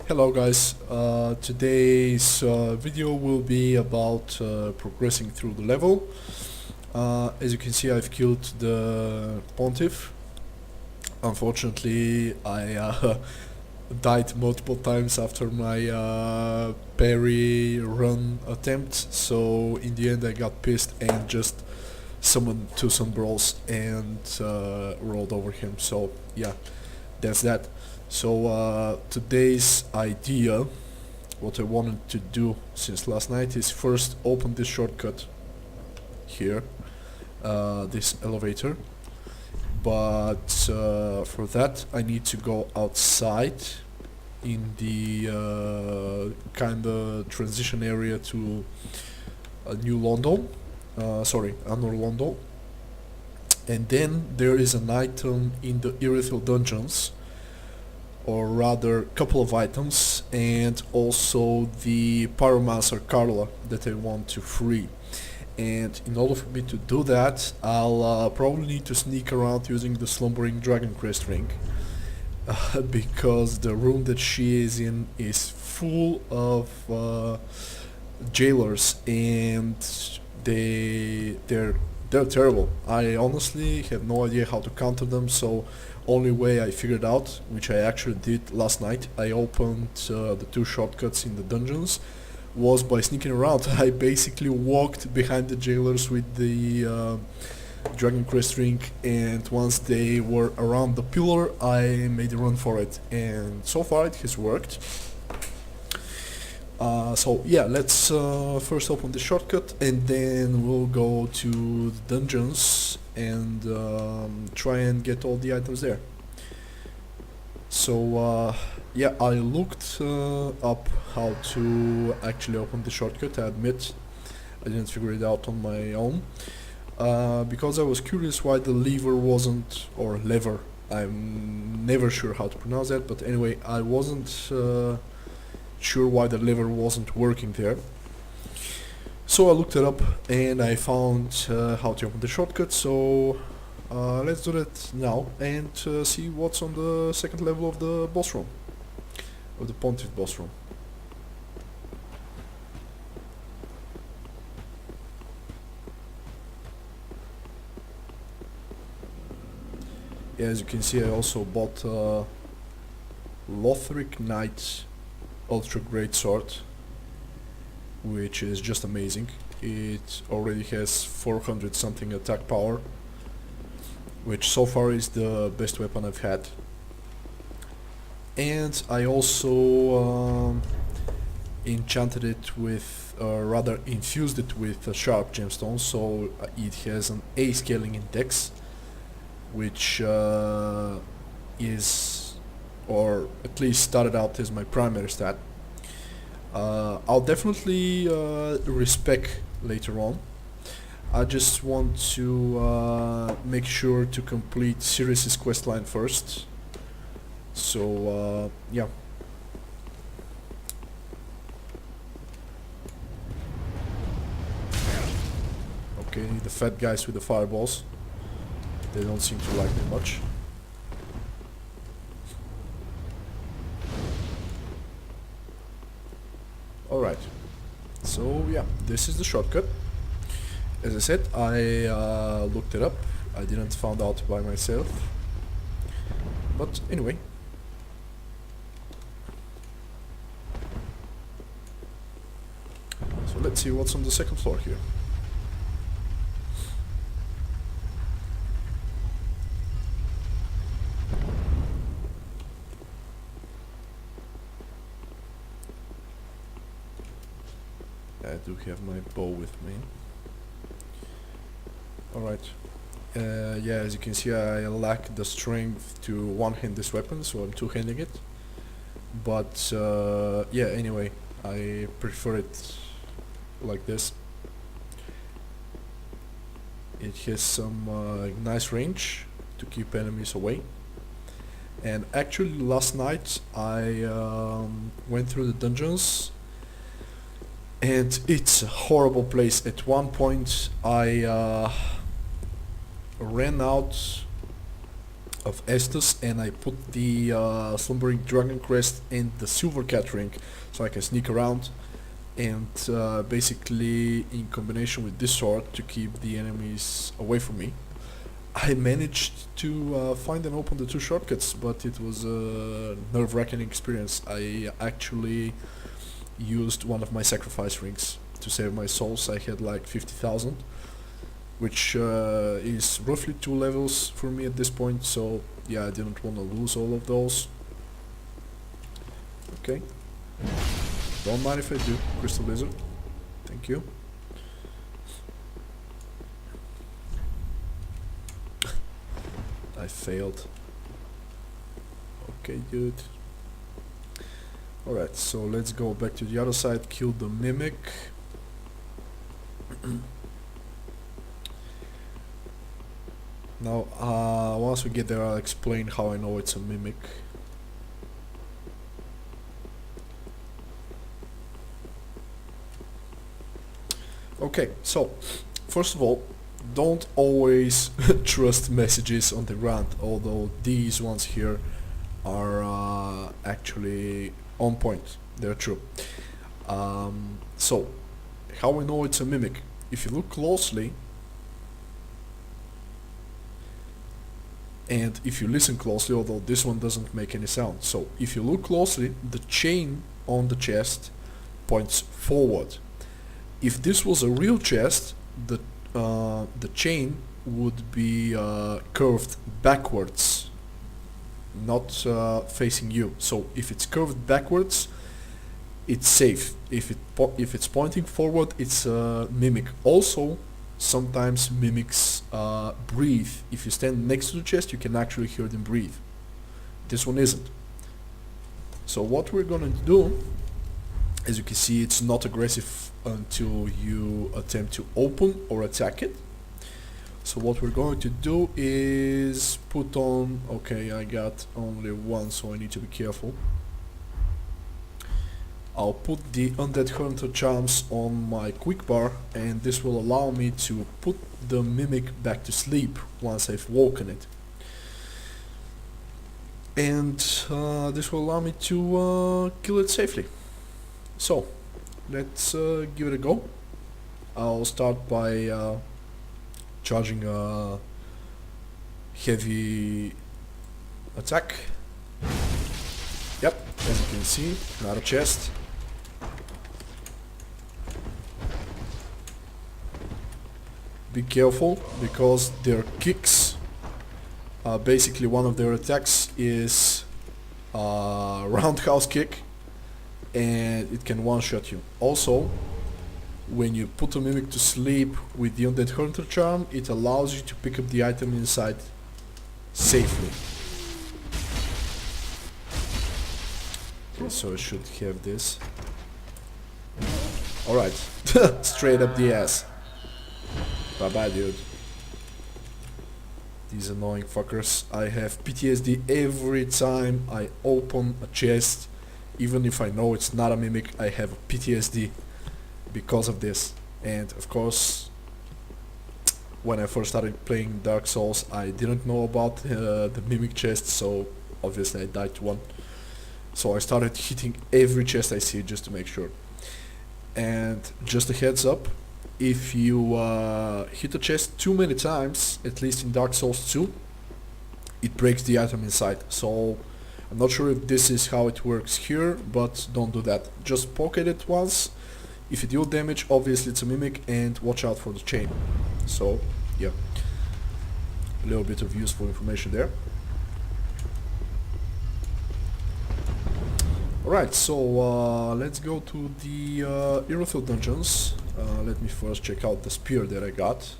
Hello guys, today's video will be about progressing through the level. As you can see, I've killed the Pontiff. Unfortunately, I died multiple times after my parry run attempt, so in the end I got pissed and just summoned two Sunbrawls and rolled over him. So yeah, that's that. So today's idea, what I wanted to do since last night, is first open this shortcut here, this elevator, but for that I need to go outside in the kinda transition area to New London, Anor London, and then there is an item in the Irithyll dungeons, or rather couple of items, and also the Pyromancer Carla that I want to free. And in order for me to do that, I'll probably need to sneak around using the Slumbering Dragon Crest ring, because the room that she is in is full of jailers, and they're terrible. I honestly have no idea how to counter them, so only way I figured out, which I actually did last night, I opened the two shortcuts in the dungeons, was by sneaking around. I basically walked behind the jailers with the Dragon Crest ring, and once they were around the pillar I made a run for it, and so far it has worked. So yeah, let's first open the shortcut and then we'll go to the dungeons and try and get all the items there. So yeah, I looked up how to actually open the shortcut. I admit I didn't figure it out on my own, because I was curious why the lever wasn't, or lever, I'm never sure how to pronounce that, but anyway, I wasn't sure why the lever wasn't working there. So I looked it up and I found how to open the shortcut, so let's do that now and see what's on the second level of the boss room, of the Pontiff boss room. Yeah, as you can see, I also bought Lothric Knight Ultra Great Sword, which is just amazing. It already has 400 something attack power, which so far is the best weapon I've had. And I also enchanted it with, rather infused it with a sharp gemstone, so it has an A scaling index, which is, or at least started out as my primary stat. I'll definitely respec later on. I just want to make sure to complete Sirius's questline first. So yeah. Okay, the fat guys with the fireballs. They don't seem to like me much. Alright, so yeah, this is the shortcut. As I said, I looked it up. I didn't find out by myself, but anyway. So let's see what's on the second floor here. I do have my bow with me. Alright. Yeah, as you can see, I lack the strength to one-hand this weapon, so I'm two-handing it. But yeah, anyway, I prefer it like this. It has some nice range to keep enemies away. And actually last night I went through the dungeons, and it's a horrible place. At one point I ran out of Estus, and I put the Slumbering Dragon Crest and the Silver Cat Ring, so I can sneak around, and basically in combination with this sword to keep the enemies away from me. I managed to find and open the two shortcuts, but it was a nerve-wracking experience. I actually used one of my sacrifice rings to save my souls. I had like 50,000, which is roughly 2 levels for me at this point, so yeah, I didn't want to lose all of those. Okay. Don't mind if I do, Crystal Lizard. Thank you. I failed. Okay, dude. Alright, so let's go back to the other side, kill the Mimic. Now, once we get there, I'll explain how I know it's a Mimic. Okay, so, first of all, don't always trust messages on the rant, although these ones here are actually on point, they're true. So, how we know it's a Mimic? If you look closely, and if you listen closely, although this one doesn't make any sound. So, if you look closely, the chain on the chest points forward. If this was a real chest, the chain would be curved backwards, not facing you. So if it's curved backwards, it's safe. If it's pointing forward, it's a Mimic. Also, sometimes Mimics breathe. If you stand next to the chest, you can actually hear them breathe. This one isn't. So what we're gonna do, as you can see, it's not aggressive until you attempt to open or attack it. So what we're going to do is put on, okay, I got only one, so I need to be careful. I'll put the Undead Hunter charms on my quick bar, and this will allow me to put the Mimic back to sleep once I've woken it. And this will allow me to kill it safely. So, let's give it a go. I'll start by charging a heavy attack. Yep, as you can see, another chest. Be careful, because their kicks, basically one of their attacks is a roundhouse kick, and it can one-shot you. Also, when you put a Mimic to sleep with the Undead Hunter charm, it allows you to pick up the item inside safely. Okay, so I should have this. Alright, straight up the ass. Bye bye, dude. These annoying fuckers. I have PTSD every time I open a chest. Even if I know it's not a Mimic, I have PTSD because of this. And of course, when I first started playing Dark Souls, I didn't know about the Mimic chest, so obviously I died to one. So I started hitting every chest I see just to make sure. And just a heads up, if you hit a chest too many times, at least in Dark Souls 2, it breaks the item inside. So I'm not sure if this is how it works here, but don't do that. Just poke at it once. If you deal damage, obviously it's a Mimic, and watch out for the chain. So, yeah. A little bit of useful information there. Alright, so let's go to the Irithyll dungeons. Let me first check out the spear that I got.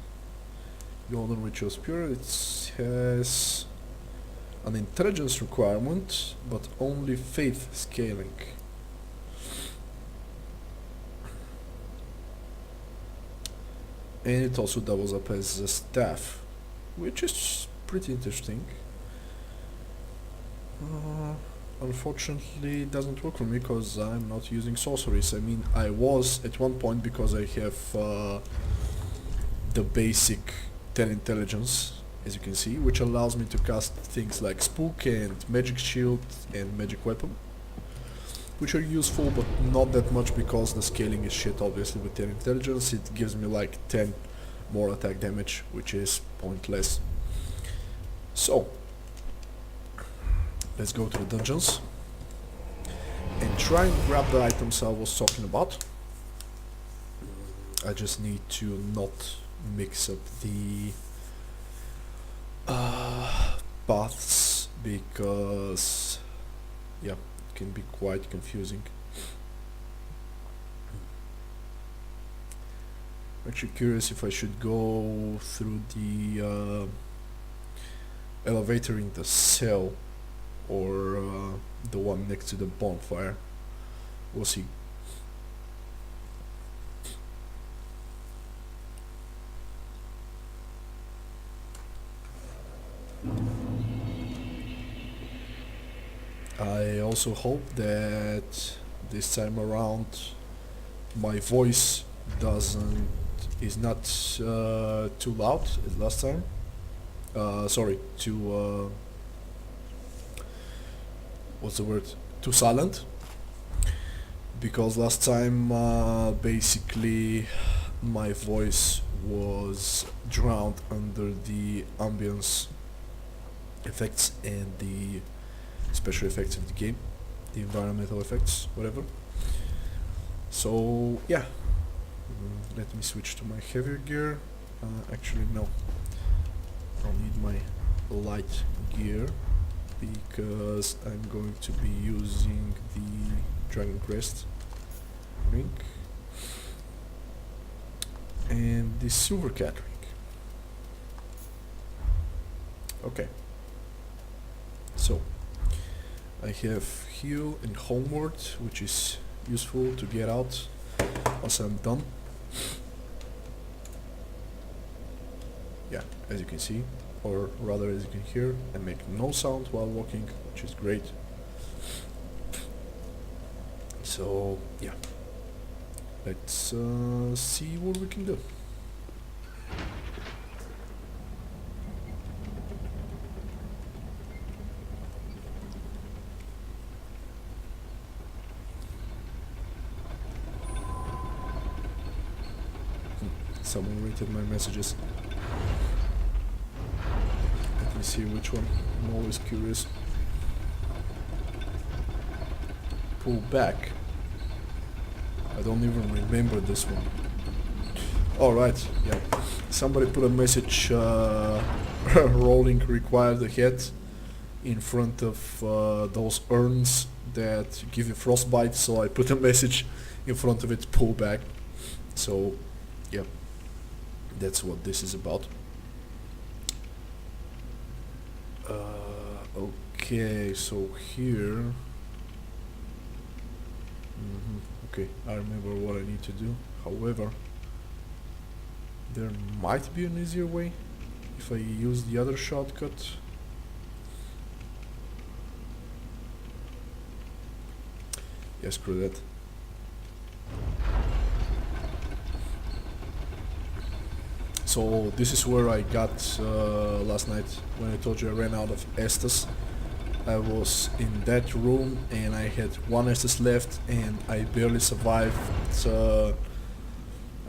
Golden Ritual Spear. It has an intelligence requirement, but only faith scaling. And it also doubles up as a staff, which is pretty interesting. Unfortunately, it doesn't work for me because I'm not using sorceries. I mean, I was at one point because I have the basic 10 intelligence, as you can see, which allows me to cast things like Spook and Magic Shield and Magic Weapon, which are useful but not that much because the scaling is shit obviously with 10 intelligence. It gives me like 10 more attack damage, which is pointless. So, let's go to the dungeons and try and grab the items I was talking about. I just need to not mix up the paths because yeah, it can be quite confusing. I'm actually curious if I should go through the elevator in the cell or the one next to the bonfire. We'll see. I also hope that this time around my voice is not too loud as last time. Sorry, too what's the word? Too silent. Because last time basically my voice was drowned under the ambience effects and the special effects of the game, the environmental effects, whatever. So yeah, let me switch to my heavier gear. Actually no, I'll need my light gear because I'm going to be using the Dragon Crest ring and the Silver Cat ring. Okay, so I have heal and homeward, which is useful to get out once I'm done. Yeah, as you can see, or rather as you can hear, I make no sound while walking, which is great. So yeah, let's see what we can do. Someone rated my messages. Let me see which one. I'm always curious. Pull back. I don't even remember this one. Alright, yeah. Somebody put a message rolling required ahead in front of those urns that give you frostbite, so I put a message in front of it, pull back. So, yeah. That's what this is about. Okay, so here. Okay, I remember what I need to do. However, there might be an easier way if I use the other shortcut. Yeah, screw that. So this is where I got last night when I told you I ran out of Estus. I was in that room and I had one Estus left and I barely survived a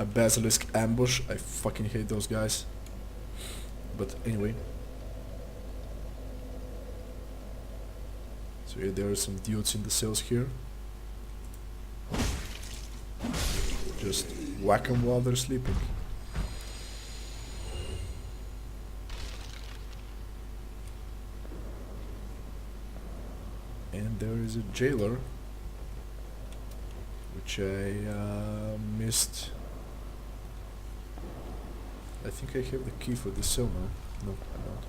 basilisk ambush. I fucking hate those guys. But anyway. So yeah, there are some dudes in the cells here. Just whack them while they're sleeping. And there is a jailer, which I missed. I think I have the key for this cell now. No, I don't.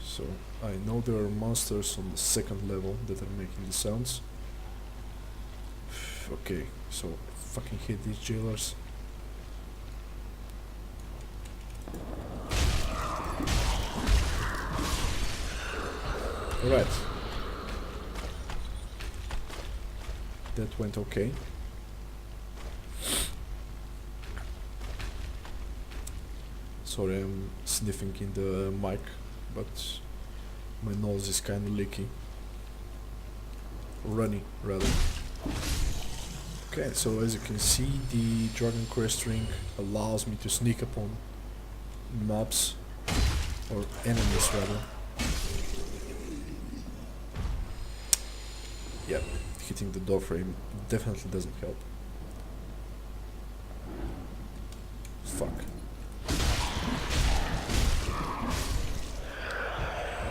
So I know there are monsters on the second level that are making the sounds. Okay, so I fucking hate these jailers. Alright. that went okay. Sorry, I'm sniffing in the mic, but my nose is kind of leaky. Runny, rather. Okay, so as you can see, the Dragon Crest ring allows me to sneak upon mobs, or enemies rather. Yep, hitting the door frame definitely doesn't help. Fuck.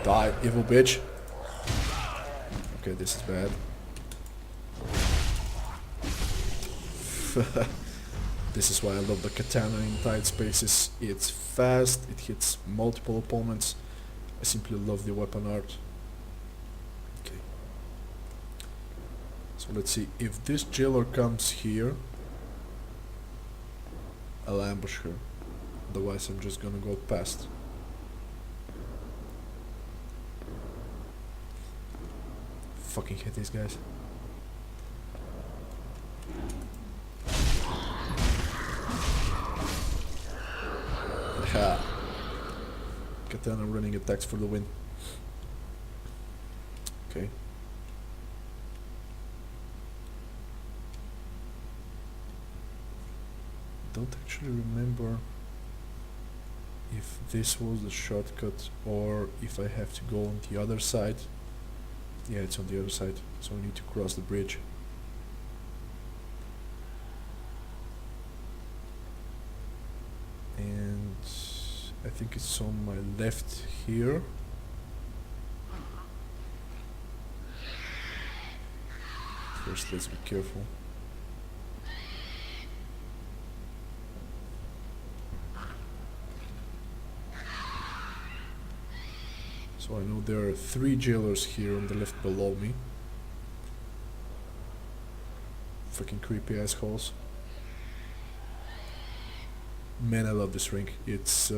Die, evil bitch. Okay, this is bad. This is why I love the katana in tight spaces. It's fast, it hits multiple opponents. I simply love the weapon art. Okay. So let's see, if this jailer comes here, I'll ambush her. Otherwise I'm just gonna go past. Fucking hate these guys. Ha! Katana running attacks for the win. Okay. Don't actually remember if this was the shortcut or if I have to go on the other side. Yeah, it's on the other side, so I need to cross the bridge. And I think it's on my left here. First, let's be careful. So I know there are 3 jailers here on the left below me. Fucking creepy assholes. Man, I love this ring. It's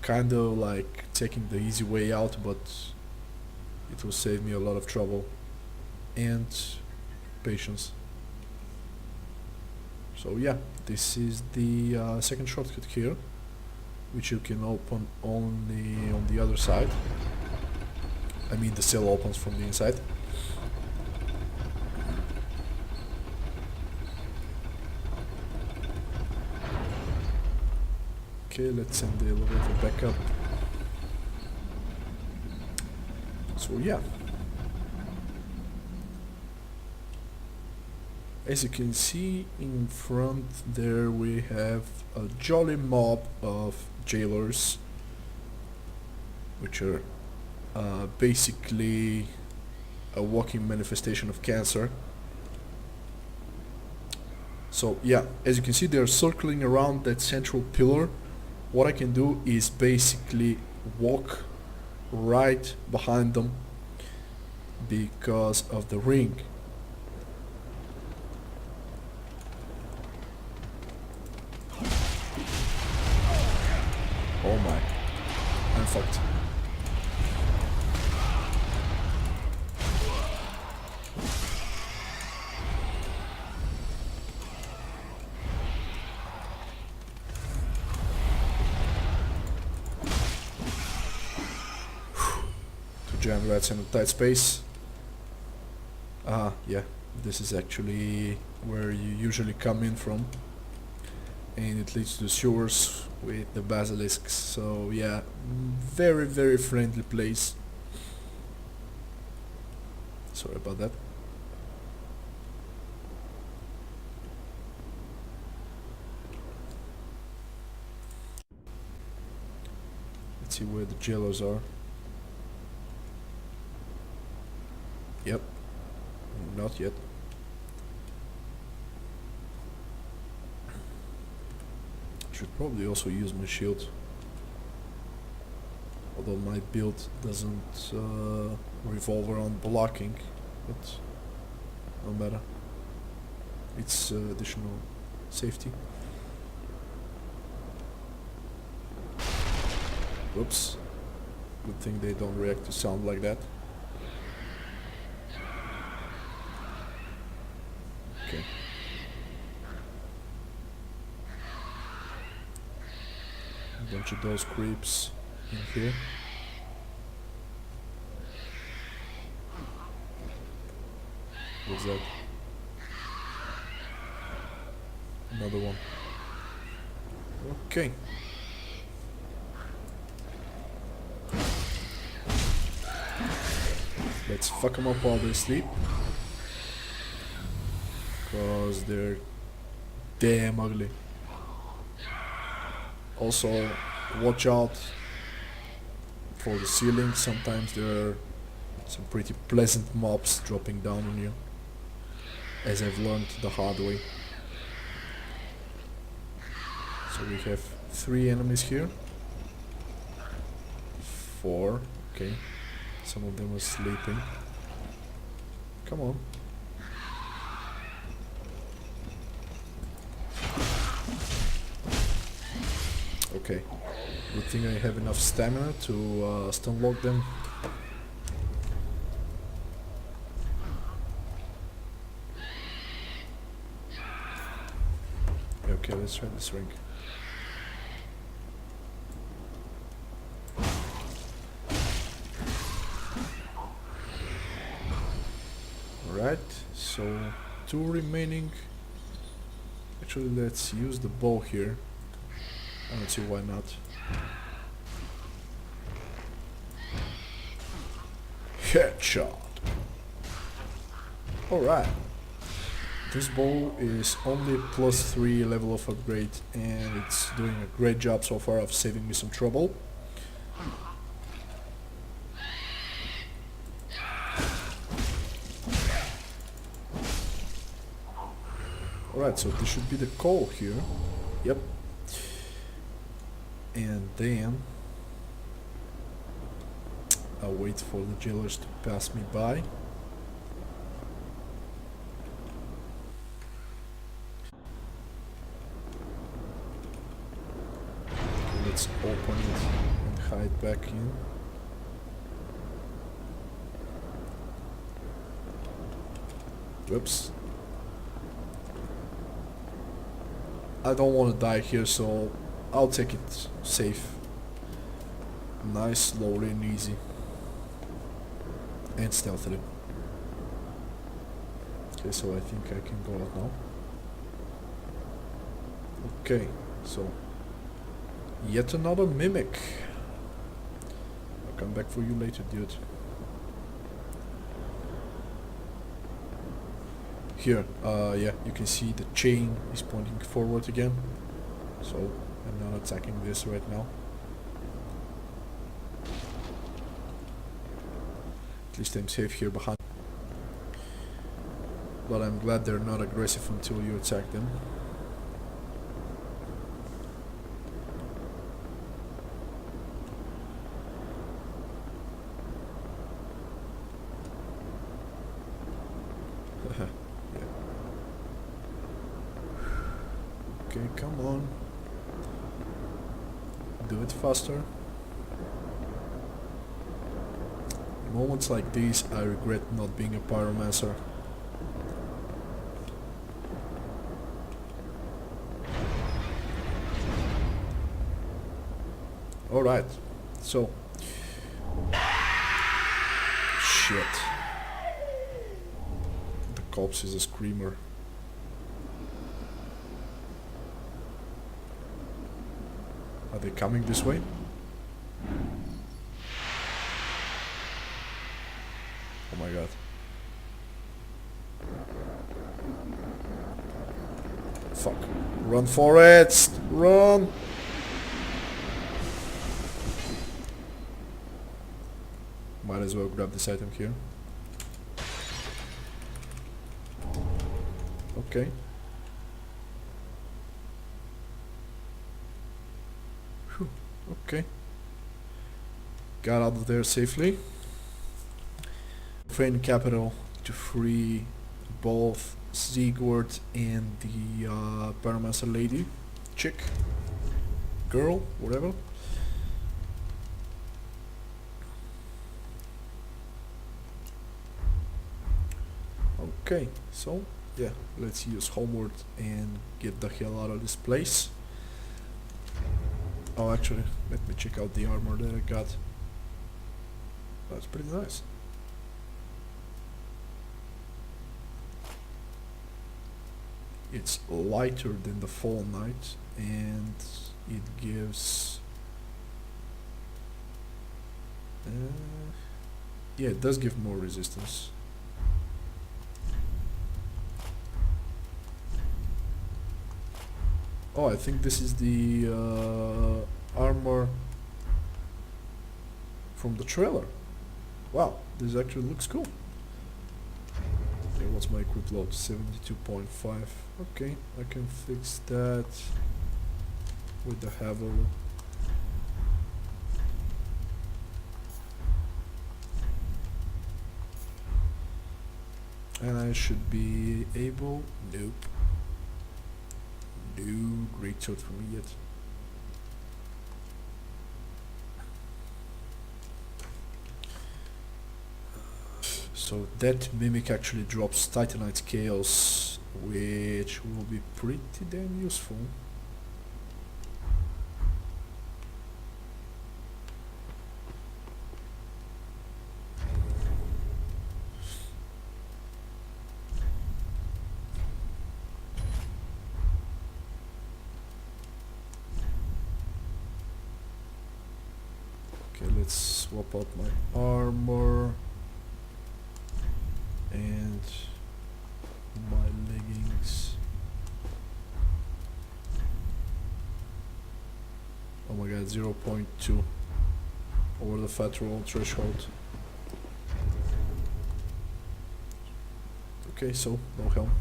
kind of like taking the easy way out, but it will save me a lot of trouble and patience. So yeah, this is the second shortcut here, which you can open only on the other side. I mean, the cell opens from the inside. Okay, let's send the elevator back up. So yeah, as you can see in front there we have a jolly mob of jailers, which are basically a walking manifestation of cancer. So yeah, as you can see, they're circling around that central pillar. What I can do is basically walk right behind them because of the ring. Oh my, I'm fucked. Giant rats in a tight space. Yeah, this is actually where you usually come in from, and it leads to the sewers with the basilisks. So yeah, very friendly place. Sorry about that. Let's see where the jailers are. Yep, not yet. Should probably also use my shield, although my build doesn't revolve around blocking, but no matter. It's additional safety. Whoops. Good thing they don't react to sound like that. Okay. A bunch of those creeps in here. What's that? Another one. Okay. Let's fuck them up while they sleep. Cause they're damn ugly. Also, watch out for the ceiling. Sometimes there are some pretty pleasant mobs dropping down on you, as I've learned the hard way. So we have 3 enemies here. 4, okay. Some of them are sleeping. Come on. Okay. Good thing I have enough stamina to stun lock them. Okay, let's try this ring. Alright, so 2 remaining. Actually, let's use the bow here. I don't see why not. Headshot! Alright. This bow is only +3 level of upgrade and it's doing a great job so far of saving me some trouble. Alright, so this should be the call here. Yep. And then I'll wait for the jailers to pass me by. Okay, let's open it and hide back in. Whoops. I don't want to die here, so I'll take it safe. Nice, slowly and easy. And stealthily. Okay, so I think I can go out now. Okay, so yet another mimic. I'll come back for you later, dude. Here, yeah, you can see the chain is pointing forward again. So I'm not attacking this right now. At least I'm safe here behind. But I'm glad they're not aggressive until you attack them. Yeah. Okay, come on. Do it faster. Moments like these, I regret not being a pyromancer. Alright, so... Shit. The corpse is a screamer. Are they coming this way? Oh my god. Fuck. Run for it! Run! Might as well grab this item here. Okay. Whew. Okay. Got out of there safely. Train capital to free both Sigurd and the Pyromancer lady, chick, girl, whatever. Okay, so yeah, let's use homeward and get the hell out of this place. Oh, actually, let me check out the armor that I got. That's pretty nice. It's lighter than the Fallen Knight, and it gives... yeah, it does give more resistance. Oh, I think this is the armor from the trailer. Wow, this actually looks cool. Okay, what's my equip load? 72.5. Okay, I can fix that with the Havel. And I should be able... Nope. No great sword for me yet. So that Mimic actually drops Titanite Scales, which will be pretty damn useful. Okay, let's swap out my armor and my leggings. Oh my god, 0.2 over the fat roll threshold. Okay, so no helm.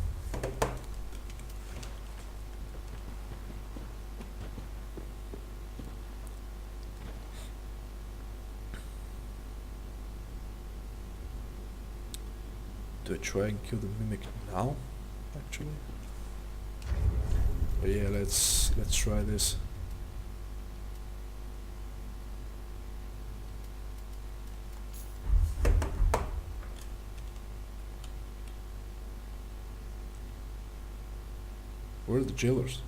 Do I try and kill the Mimic now, actually? But yeah, let's try this. Where are the jailers?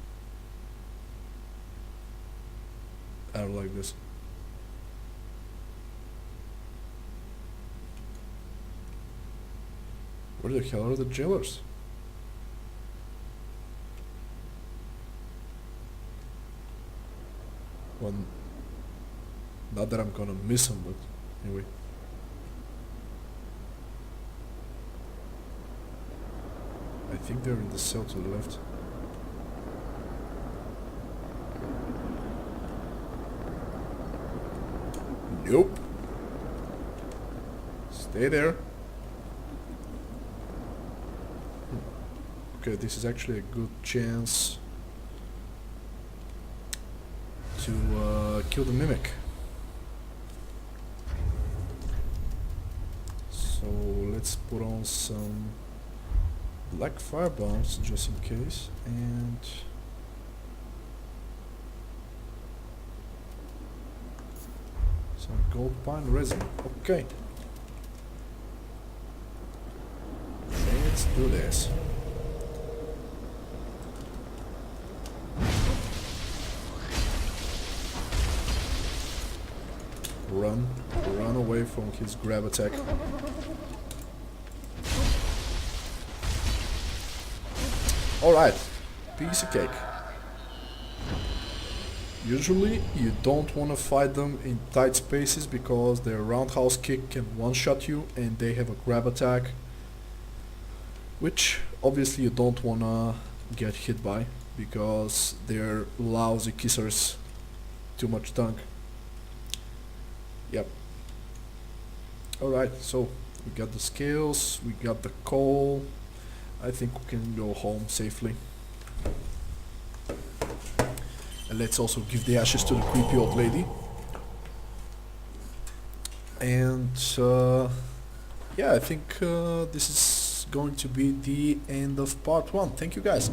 I don't like this. Where the hell are the jailers? Well, not that I'm gonna miss them, but anyway. I think they're in the cell to the left. Nope. Stay there. Okay, this is actually a good chance to kill the Mimic. So let's put on some black fire bombs just in case, and some gold pine resin. Okay. Let's do this. Run away from his grab attack. Alright, piece of cake. Usually you don't want to fight them in tight spaces because their roundhouse kick can one-shot you and they have a grab attack, which obviously you don't want to get hit by because they're lousy kissers. Too much tongue. Yep. Alright, so we got the scales, we got the coal. I think we can go home safely. And let's also give the ashes to the creepy old lady. And yeah, I think this is going to be the end of part 1. Thank you guys.